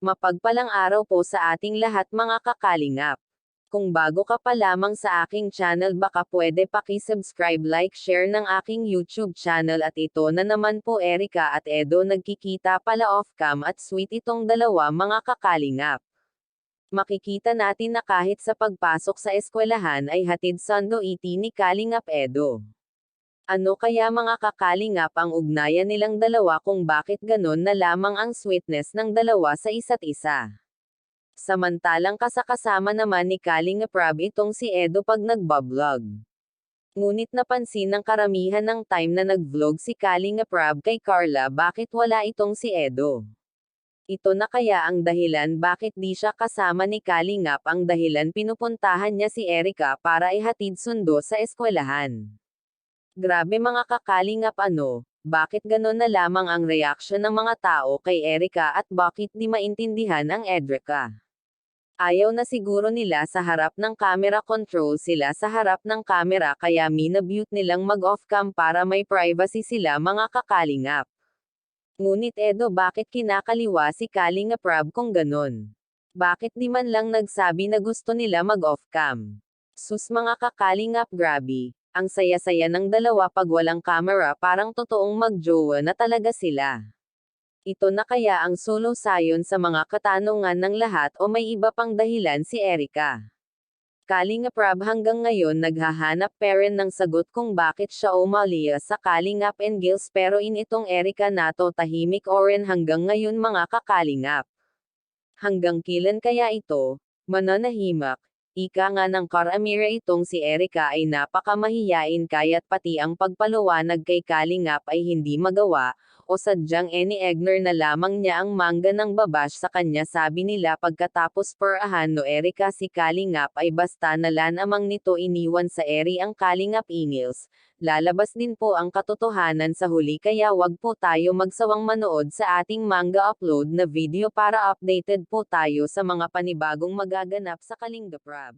Mapagpalang araw po sa ating lahat mga kakalingap. Kung bago ka pa lamang sa aking channel baka pwede paki-subscribe, like, share ng aking YouTube channel at ito na naman po Erica at Edo nagkikita pala off-cam at sweet itong dalawa mga kakalingap. Makikita natin na kahit sa pagpasok sa eskwelahan ay hatid sundo iti ni Kalingap Edo. Ano kaya mga kakalingap ang ugnayan nilang dalawa kung bakit ganon na lamang ang sweetness ng dalawa sa isa't isa? Samantalang kasakasama naman ni Kalingap Rab itong si Edo pag nagbablog. Ngunit napansin ng karamihan ng time na nag-vlog si Kalingap Rab kay Carla bakit wala itong si Edo. Ito na kaya ang dahilan bakit di siya kasama ni Kalingap, ang dahilan pinupuntahan niya si Erica para ihatid sundo sa eskwelahan. Grabe mga kakalingap, bakit ganon na lamang ang reaksyon ng mga tao kay Erica at bakit di maintindihan ang Edrica? Ayaw na siguro nila sa harap ng camera, control sila sa harap ng camera kaya minabute nilang mag-off cam para may privacy sila mga kakalingap. Ngunit Edo, bakit kinakaliwa si Kalingap Rab kung ganon? Bakit di man lang nagsabi na gusto nila mag-off cam? Sus mga kakalingap, grabe. Ang saya-saya ng dalawa pag walang camera, parang totoong magjowa na talaga sila. Ito na kaya ang solo-sayon sa mga katanungan ng lahat o may iba pang dahilan si Erica? Kalingap Rab hanggang ngayon naghahanap pa rin ng sagot kung bakit siya umalia sa Kalingap and Gills, pero itong Erica nato tahimik o rin hanggang ngayon mga kakalingap. Hanggang kailan kaya ito mananahimak? Ika nga ng Karamira itong si Erica ay napakamahiyain kaya't pati ang pagpaliwanag kay Kalingap ay hindi magawa, o sadyang ini-ignore na lamang niya ang mangga ng babash sa kanya. Sabi nila pagkatapos perahan no Erica si Kalingap ay basta nalan amang nito iniwan sa eri ang Kalingap Ingils. Lalabas din po ang katotohanan sa huli kaya wag po tayo magsawang manood sa ating manga upload na video para updated po tayo sa mga panibagong magaganap sa Kalingap Rab.